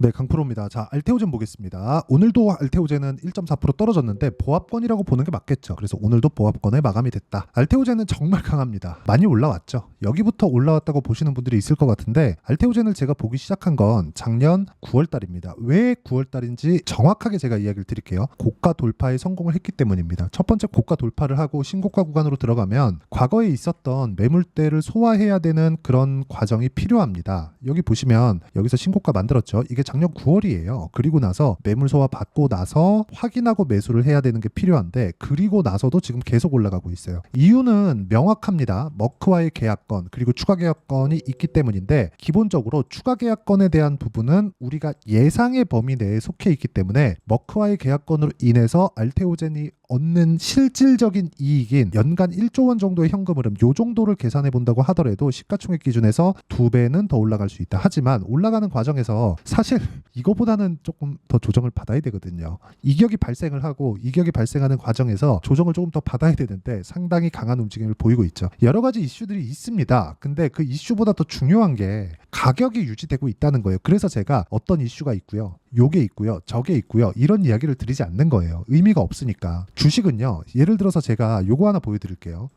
네, 강프로입니다. 자, 알테오젠 보겠습니다. 오늘도 알테오젠은 1.4% 떨어졌는데 보합권이라고 보는 게 맞겠죠. 그래서 오늘도 보합권에 마감이 됐다. 알테오젠은 정말 강합니다. 많이 올라왔죠. 여기부터 올라왔다고 보시는 분들이 있을 것 같은데 알테오젠을 제가 보기 시작한 건 작년 9월 달입니다. 왜 9월 달인지 정확하게 제가 이야기를 드릴게요. 고가 돌파에 성공을 했기 때문입니다. 첫 번째 고가 돌파를 하고 신고가 구간으로 들어가면 과거에 있었던 매물대를 소화해야 되는 그런 과정이 필요합니다. 여기 보시면 여기서 신고가 만들었죠. 이게 작년 9월이에요. 그리고 나서 매물 소화 받고 나서 확인하고 매수를 해야 되는 게 필요한데 그리고 나서도 지금 계속 올라가고 있어요. 이유는 명확합니다. 머크와의 계약권 그리고 추가 계약권이 있기 때문인데 기본적으로 추가 계약권에 대한 부분은 우리가 예상의 범위 내에 속해 있기 때문에 머크와의 계약권으로 인해서 알테오젠이 얻는 실질적인 이익인 연간 1조 원 정도의 현금 흐름 요 정도를 계산해 본다고 하더라도 시가총액 기준에서 2배는 더 올라갈 수 있다. 하지만 올라가는 과정에서 사실 이거보다는 조금 더 조정을 받아야 되거든요. 이격이 발생을 하고 이격이 발생하는 과정에서 조정을 조금 더 받아야 되는데 상당히 강한 움직임을 보이고 있죠. 여러 가지 이슈들이 있습니다. 근데 그 이슈보다 더 중요한 게 가격이 유지되고 있다는 거예요. 그래서 제가 어떤 이슈가 있고요. 요게 있고요. 저게 있고요. 이런 이야기를 드리지 않는 거예요. 의미가 없으니까. 주식은요. 예를 들어서 제가 요거 하나 보여드릴게요.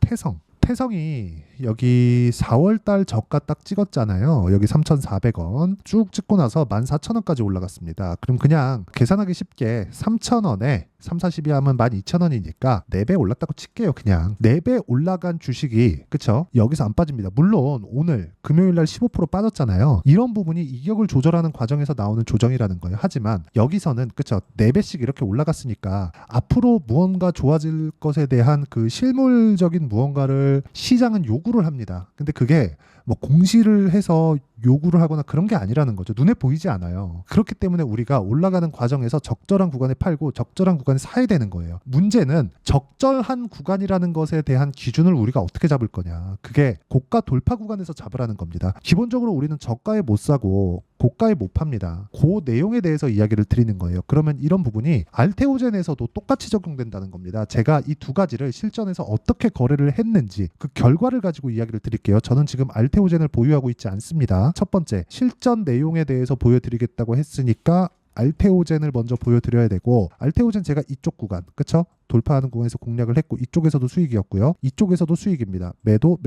태성이 여기 4월달 저가 딱 찍었잖아요. 여기 3,400원 쭉 찍고 나서 14,000원까지 올라갔습니다. 그럼 그냥 계산하기 쉽게 3,000원에 3, 40이 하면 12,000원이니까 4배 올랐다고 칠게요. 그냥 4배 올라간 주식이 그쵸? 여기서 안 빠집니다. 물론 오늘 금요일날 15% 빠졌잖아요. 이런 부분이 이격을 조절하는 과정에서 나오는 조정이라는 거예요. 하지만 여기서는 그쵸? 4배씩 이렇게 올라갔으니까 앞으로 무언가 좋아질 것에 대한 그 실물적인 무언가를 시장은 요구를 합니다. 근데 그게 뭐 공시를 해서 요구를 하거나 그런 게 아니라는 거죠. 눈에 보이지 않아요. 그렇기 때문에 우리가 올라가는 과정에서 적절한 구간에 팔고 적절한 구간에 사야 되는 거예요. 문제는 적절한 구간이라는 것에 대한 기준을 우리가 어떻게 잡을 거냐. 그게 고가 돌파 구간에서 잡으라는 겁니다. 기본적으로 우리는 저가에 못 사고 고가에 못 팝니다. 그 내용에 대해서 이야기를 드리는 거예요. 그러면 이런 부분이 알테오젠에서도 똑같이 적용된다는 겁니다. 제가 이 두 가지를 실전에서 어떻게 거래를 했는지 그 결과를 가지고 이야기를 드릴게요. 저는 지금 알테오젠을 보유하고 있지 않습니다. 첫 번째, 실전 내용에 대해서 보여드리겠다고 했으니까 알테오젠을 먼저 보여드려야 되고 알테오젠 제가 이쪽 구간 그쵸? 돌파하는 구간에서 공략을 했고 이쪽에서도 수익이었고요. 이쪽에서도 수익입니다. 매도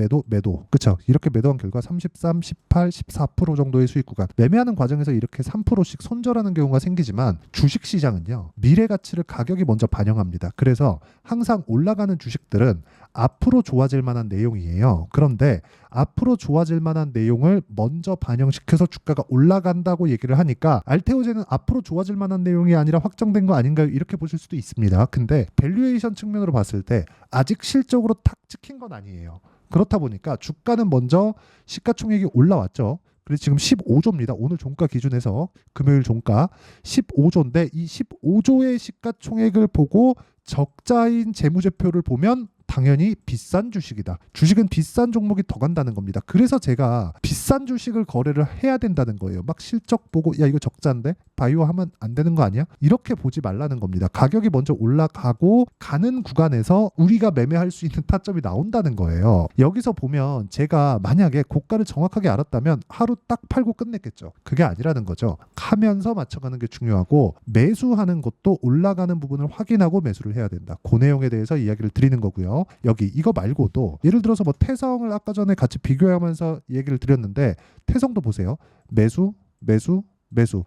그쵸? 이렇게 매도한 결과 33, 18, 14% 정도의 수익 구간 매매하는 과정에서 이렇게 3%씩 손절하는 경우가 생기지만 주식시장은요. 미래 가치를 가격이 먼저 반영합니다. 그래서 항상 올라가는 주식들은 앞으로 좋아질 만한 내용이에요. 그런데 앞으로 좋아질 만한 내용을 먼저 반영시켜서 주가가 올라간다고 얘기를 하니까 알테오젠은 앞으로 좋아질 만한 내용이 아니라 확정된 거 아닌가요? 이렇게 보실 수도 있습니다. 근데 밸류에이션 측면으로 봤을 때 아직 실적으로 탁 찍힌 건 아니에요. 그렇다 보니까 주가는 먼저 시가총액이 올라왔죠. 그래서 지금 15조입니다. 오늘 종가 기준에서 금요일 종가 15조인데 이 15조의 시가총액을 보고 적자인 재무제표를 보면 당연히 비싼 주식이다. 주식은 비싼 종목이 더 간다는 겁니다. 그래서 제가 비싼 주식을 거래를 해야 된다는 거예요. 막 실적 보고 야 이거 적자인데 바이오 하면 안 되는 거 아니야? 이렇게 보지 말라는 겁니다. 가격이 먼저 올라가고 가는 구간에서 우리가 매매할 수 있는 타점이 나온다는 거예요. 여기서 보면 제가 만약에 고가를 정확하게 알았다면 하루 딱 팔고 끝냈겠죠. 그게 아니라는 거죠. 하면서 맞춰가는 게 중요하고 매수하는 것도 올라가는 부분을 확인하고 매수를 해야 된다. 그 내용에 대해서 이야기를 드리는 거고요. 여기 이거 말고도 예를 들어서 뭐 태성을 아까 전에 같이 비교하면서 얘기를 드렸는데 태성도 보세요. 매수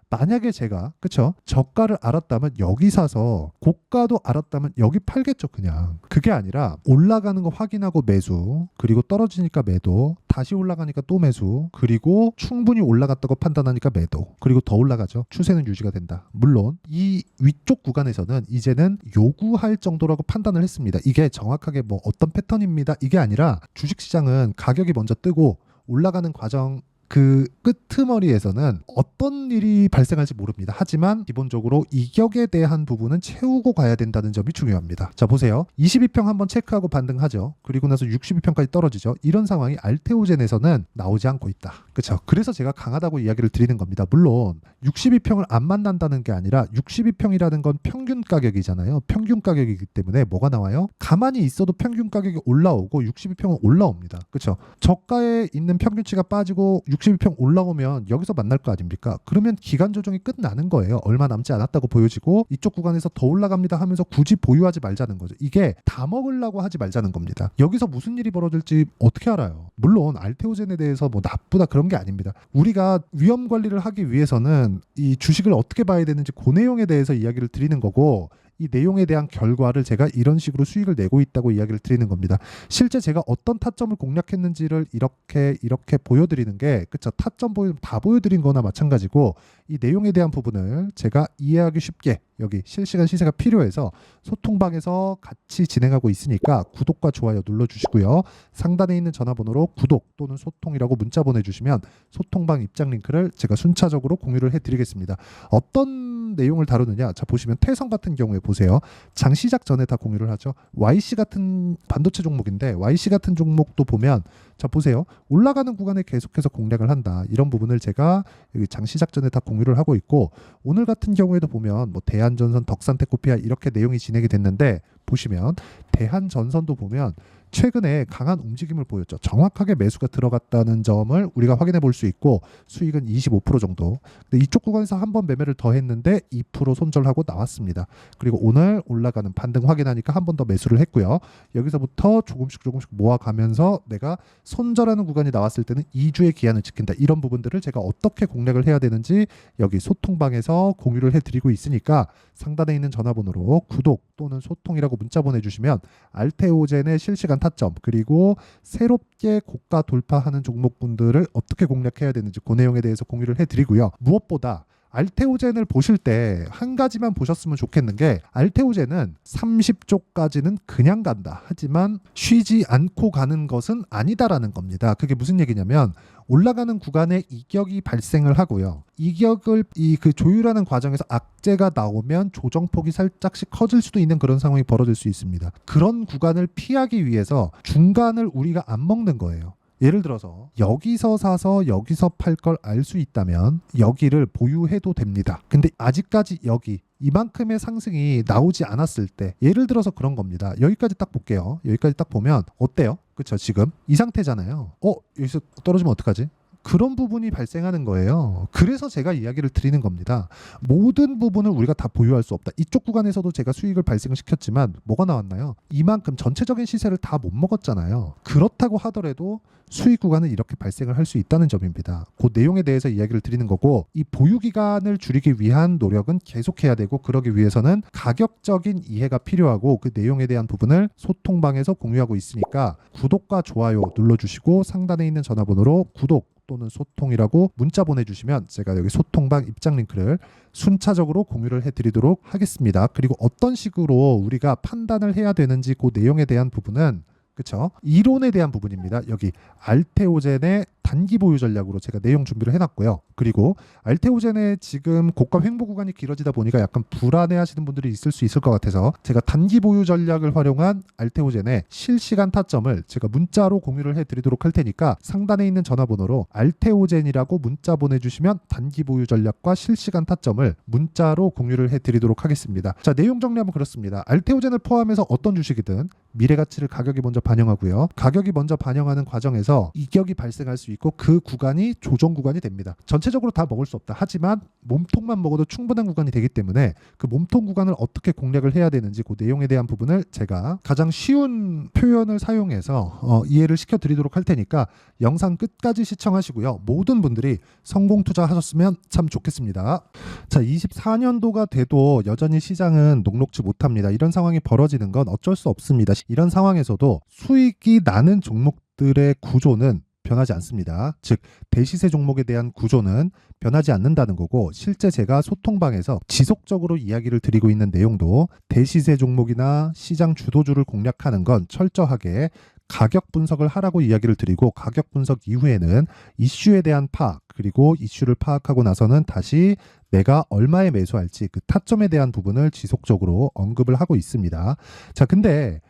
만약에 제가 그쵸 저가를 알았다면 여기 사서 고가도 알았다면 여기 팔겠죠. 그냥 그게 아니라 올라가는 거 확인하고 매수 그리고 떨어지니까 매도 다시 올라가니까 또 매수 그리고 충분히 올라갔다고 판단하니까 매도 그리고 더 올라가죠. 추세는 유지가 된다. 물론 이 위쪽 구간에서는 이제는 요구할 정도라고 판단을 했습니다. 이게 정확하게 뭐 어떤 패턴입니다. 이게 아니라 주식시장은 가격이 먼저 뜨고 올라가는 과정 그 끄트머리에서는 어떤 일이 발생할지 모릅니다. 하지만 기본적으로 이격에 대한 부분은 채우고 가야 된다는 점이 중요합니다. 자 보세요. 22평 한번 체크하고 반등하죠. 그리고 나서 62평까지 떨어지죠. 이런 상황이 알테오젠에서는 나오지 않고 있다. 그렇죠? 그래서 제가 강하다고 이야기를 드리는 겁니다. 물론 62평을 안 만난다는 게 아니라 62평이라는 건 평균 가격이잖아요. 평균 가격이기 때문에 뭐가 나와요? 가만히 있어도 평균 가격이 올라오고 62평은 올라옵니다. 그렇죠? 저가에 있는 평균치가 빠지고 62평 올라오면 여기서 만날 거 아닙니까? 그러면 기간 조정이 끝나는 거예요. 얼마 남지 않았다고 보여지고 이쪽 구간에서 더 올라갑니다 하면서 굳이 보유하지 말자는 거죠. 이게 다 먹으려고 하지 말자는 겁니다. 여기서 무슨 일이 벌어질지 어떻게 알아요? 물론 알테오젠에 대해서 뭐 나쁘다 그런 게 아닙니다. 우리가 위험 관리를 하기 위해서는 이 주식을 어떻게 봐야 되는지 그 내용에 대해서 이야기를 드리는 거고, 이 내용에 대한 결과를 제가 이런 식으로 수익을 내고 있다고 이야기를 드리는 겁니다. 실제 제가 어떤 타점을 공략했는지를 이렇게 보여드리는 게, 그쵸? 타점 다 보여드린 거나 마찬가지고, 이 내용에 대한 부분을 제가 이해하기 쉽게 여기 실시간 시세가 필요해서 소통방에서 같이 진행하고 있으니까 구독과 좋아요 눌러주시고요. 상단에 있는 전화번호로 구독 또는 소통이라고 문자 보내주시면 소통방 입장 링크를 제가 순차적으로 공유를 해드리겠습니다. 어떤 내용을 다루느냐, 자 보시면 태성 같은 경우에 보세요. 장 시작 전에 다 공유를 하죠. YC 같은 반도체 종목인데 YC 같은 종목도 보면 자 보세요. 올라가는 구간에 계속해서 공략을 한다. 이런 부분을 제가 여기 장 시작 전에 다 공유를 하고 있고, 오늘 같은 경우에도 보면 뭐 대한전선, 덕산테코피아 이렇게 내용이 진행이 됐는데, 보시면 대한전선도 보면 최근에 강한 움직임을 보였죠. 정확하게 매수가 들어갔다는 점을 우리가 확인해 볼 수 있고, 수익은 25% 정도. 근데 이쪽 구간에서 한번 매매를 더 했는데 2% 손절하고 나왔습니다. 그리고 오늘 올라가는 반등 확인하니까 한 번 더 매수를 했고요. 여기서부터 조금씩 모아가면서 내가 손절하는 구간이 나왔을 때는 2주의 기한을 지킨다. 이런 부분들을 제가 어떻게 공략을 해야 되는지 여기 소통방에서 공유를 해드리고 있으니까 상단에 있는 전화번호로 구독 또는 소통이라고 문자 보내주시면 알테오젠의 실시간 타점, 그리고 새롭게 고가 돌파하는 종목분들을 어떻게 공략해야 되는지 그 내용에 대해서 공유를 해드리고요. 무엇보다 알테오젠을 보실 때 한 가지만 보셨으면 좋겠는 게, 알테오젠은 30조까지는 그냥 간다. 하지만 쉬지 않고 가는 것은 아니다라는 겁니다. 그게 무슨 얘기냐면, 올라가는 구간에 이격이 발생을 하고요. 이격을 그 조율하는 과정에서 악재가 나오면 조정폭이 살짝씩 커질 수도 있는 그런 상황이 벌어질 수 있습니다. 그런 구간을 피하기 위해서 중간을 우리가 안 먹는 거예요. 예를 들어서 여기서 사서 여기서 팔 걸 알 수 있다면 여기를 보유해도 됩니다. 근데 아직까지 여기 이만큼의 상승이 나오지 않았을 때, 예를 들어서 그런 겁니다. 여기까지 딱 볼게요. 여기까지 딱 보면 어때요? 그쵸? 지금 이 상태잖아요. 여기서 떨어지면 어떡하지? 그런 부분이 발생하는 거예요. 그래서 제가 이야기를 드리는 겁니다. 모든 부분을 우리가 다 보유할 수 없다. 이쪽 구간에서도 제가 수익을 발생을 시켰지만 뭐가 나왔나요? 이만큼 전체적인 시세를 다 못 먹었잖아요. 그렇다고 하더라도 수익 구간은 이렇게 발생을 할 수 있다는 점입니다. 그 내용에 대해서 이야기를 드리는 거고, 이 보유 기간을 줄이기 위한 노력은 계속해야 되고, 그러기 위해서는 가격적인 이해가 필요하고, 그 내용에 대한 부분을 소통방에서 공유하고 있으니까 구독과 좋아요 눌러주시고 상단에 있는 전화번호로 구독 또는 소통이라고 문자 보내주시면 제가 여기 소통방 입장 링크를 순차적으로 공유를 해드리도록 하겠습니다. 그리고 어떤 식으로 우리가 판단을 해야 되는지 그 내용에 대한 부분은, 그쵸? 이론에 대한 부분입니다. 여기 알테오젠의 단기 보유 전략으로 제가 내용 준비를 해놨고요. 그리고 알테오젠의 지금 고가 횡보 구간이 길어지다 보니까 약간 불안해하시는 분들이 있을 수 있을 것 같아서 제가 단기 보유 전략을 활용한 알테오젠의 실시간 타점을 제가 문자로 공유를 해드리도록 할 테니까 상단에 있는 전화번호로 알테오젠이라고 문자 보내주시면 단기 보유 전략과 실시간 타점을 문자로 공유를 해드리도록 하겠습니다. 자, 내용 정리하면 그렇습니다. 알테오젠을 포함해서 어떤 주식이든 미래 가치를 가격이 먼저 반영하고요. 가격이 먼저 반영하는 과정에서 이격이 발생할 수 있고, 그 구간이 조정 구간이 됩니다. 전체적으로 다 먹을 수 없다. 하지만 몸통만 먹어도 충분한 구간이 되기 때문에 그 몸통 구간을 어떻게 공략을 해야 되는지 그 내용에 대한 부분을 제가 가장 쉬운 표현을 사용해서 이해를 시켜드리도록 할 테니까 영상 끝까지 시청하시고요. 모든 분들이 성공 투자하셨으면 참 좋겠습니다. 자, 24년도가 돼도 여전히 시장은 녹록지 못합니다. 이런 상황이 벌어지는 건 어쩔 수 없습니다. 이런 상황에서도 수익이 나는 종목들의 구조는 변하지 않습니다. 즉 대시세 종목에 대한 구조는 변하지 않는다는 거고, 실제 제가 소통방에서 지속적으로 이야기를 드리고 있는 내용도 대시세 종목이나 시장 주도주를 공략하는 건 철저하게 가격 분석을 하라고 이야기를 드리고, 가격 분석 이후에는 이슈에 대한 파악, 그리고 이슈를 파악하고 나서는 다시 내가 얼마에 매수할지 그 타점에 대한 부분을 지속적으로 언급을 하고 있습니다. 자, 근데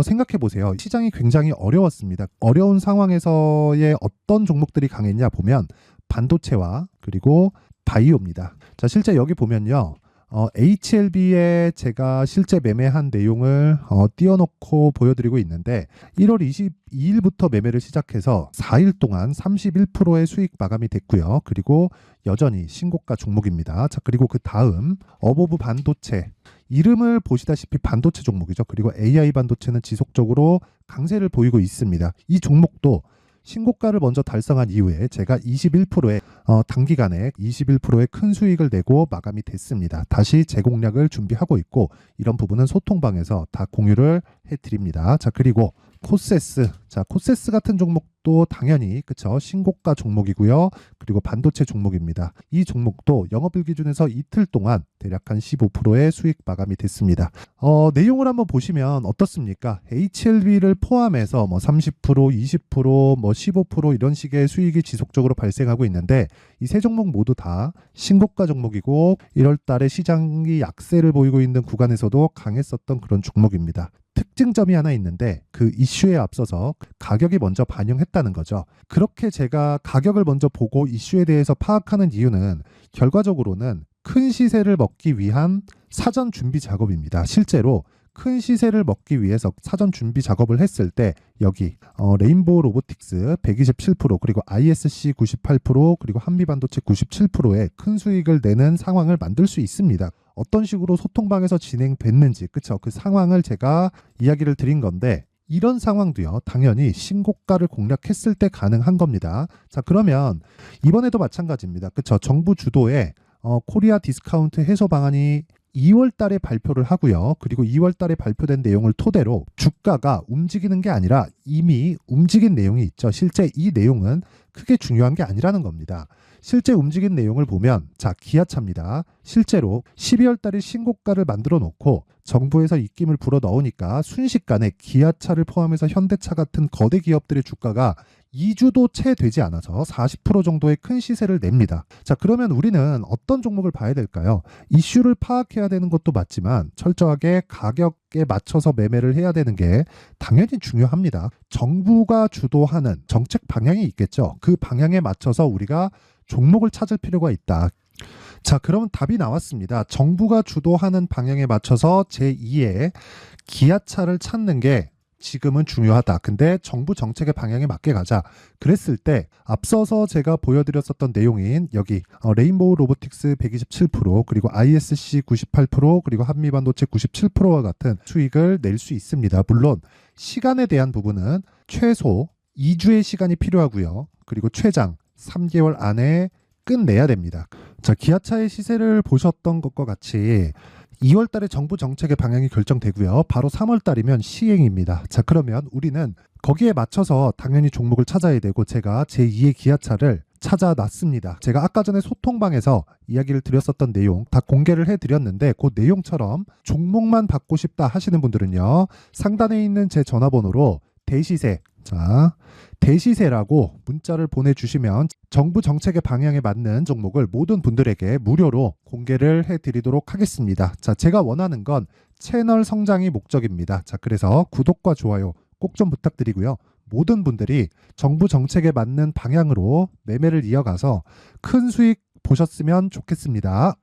생각해 보세요. 시장이 굉장히 어려웠습니다. 어려운 상황에서의 어떤 종목들이 강했냐 보면 반도체와 그리고 바이오입니다. 자, 실제 여기 보면요. HLB에 제가 실제 매매한 내용을 띄워놓고 보여드리고 있는데 1월 22일부터 매매를 시작해서 4일 동안 31%의 수익 마감이 됐고요. 그리고 여전히 신고가 종목입니다. 자, 그리고 그 다음 어보브 반도체, 이름을 보시다시피 반도체 종목이죠. 그리고 AI 반도체는 지속적으로 강세를 보이고 있습니다. 이 종목도 신고가를 먼저 달성한 이후에 제가 21%의 단기간에 21%의 큰 수익을 내고 마감이 됐습니다. 다시 재공략을 준비하고 있고 이런 부분은 소통방에서 다 공유를 해드립니다. 자, 그리고 코세스, 자, 코세스 같은 종목도 당연히 그쵸, 신고가 종목이고요. 그리고 반도체 종목입니다. 이 종목도 영업일 기준에서 이틀 동안 대략 한 15%의 수익 마감이 됐습니다. 내용을 한번 보시면 어떻습니까? HLB를 포함해서 뭐 30%, 20%, 뭐 15% 이런 식의 수익이 지속적으로 발생하고 있는데 이 세 종목 모두 다 신고가 종목이고 1월 달에 시장이 약세를 보이고 있는 구간에서도 강했었던 그런 종목입니다. 특징점이 하나 있는데 그 이슈에 앞서서 가격이 먼저 반영했다는 거죠. 그렇게 제가 가격을 먼저 보고 이슈에 대해서 파악하는 이유는 결과적으로는 큰 시세를 먹기 위한 사전 준비 작업입니다. 실제로 큰 시세를 먹기 위해서 사전 준비 작업을 했을 때 여기 레인보우 로보틱스 127% 그리고 ISC 98% 그리고 한미반도체 97%의 큰 수익을 내는 상황을 만들 수 있습니다. 어떤 식으로 소통방에서 진행됐는지 그쵸, 그 상황을 제가 이야기를 드린 건데 이런 상황도요 당연히 신고가를 공략했을 때 가능한 겁니다. 자, 그러면 이번에도 마찬가지입니다. 그쵸, 정부 주도의 코리아 디스카운트 해소 방안이 2월 달에 발표를 하고요. 그리고 2월 달에 발표된 내용을 토대로 주가가 움직이는 게 아니라 이미 움직인 내용이 있죠. 실제 이 내용은 크게 중요한 게 아니라는 겁니다. 실제 움직인 내용을 보면 자, 기아차입니다. 실제로 12월 달에 신고가를 만들어 놓고 정부에서 입김을 불어 넣으니까 순식간에 기아차를 포함해서 현대차 같은 거대 기업들의 주가가 2주도 채 되지 않아서 40% 정도의 큰 시세를 냅니다. 자, 그러면 우리는 어떤 종목을 봐야 될까요? 이슈를 파악해야 되는 것도 맞지만 철저하게 가격에 맞춰서 매매를 해야 되는 게 당연히 중요합니다. 정부가 주도하는 정책 방향이 있겠죠. 그 방향에 맞춰서 우리가 종목을 찾을 필요가 있다. 자, 그러면 답이 나왔습니다. 정부가 주도하는 방향에 맞춰서 제2의 기아차를 찾는 게 지금은 중요하다. 근데 정부 정책의 방향에 맞게 가자. 그랬을 때 앞서서 제가 보여드렸었던 내용인 여기 레인보우 로보틱스 127% 그리고 ISC 98% 그리고 한미반도체 97%와 같은 수익을 낼 수 있습니다. 물론 시간에 대한 부분은 최소 2주의 시간이 필요하고요. 그리고 최장 3개월 안에 끝내야 됩니다. 자, 기아차의 시세를 보셨던 것과 같이 2월 달에 정부 정책의 방향이 결정되고요. 바로 3월 달이면 시행입니다. 자, 그러면 우리는 거기에 맞춰서 당연히 종목을 찾아야 되고 제가 제2의 기아차를 찾아놨습니다. 제가 아까 전에 소통방에서 이야기를 드렸었던 내용 다 공개를 해드렸는데 그 내용처럼 종목만 받고 싶다 하시는 분들은요. 상단에 있는 제 전화번호로 대시세, 자, 대시세라고 문자를 보내주시면 정부 정책의 방향에 맞는 종목을 모든 분들에게 무료로 공개를 해드리도록 하겠습니다. 자, 제가 원하는 건 채널 성장이 목적입니다. 자, 그래서 구독과 좋아요 꼭 좀 부탁드리고요. 모든 분들이 정부 정책에 맞는 방향으로 매매를 이어가서 큰 수익 보셨으면 좋겠습니다.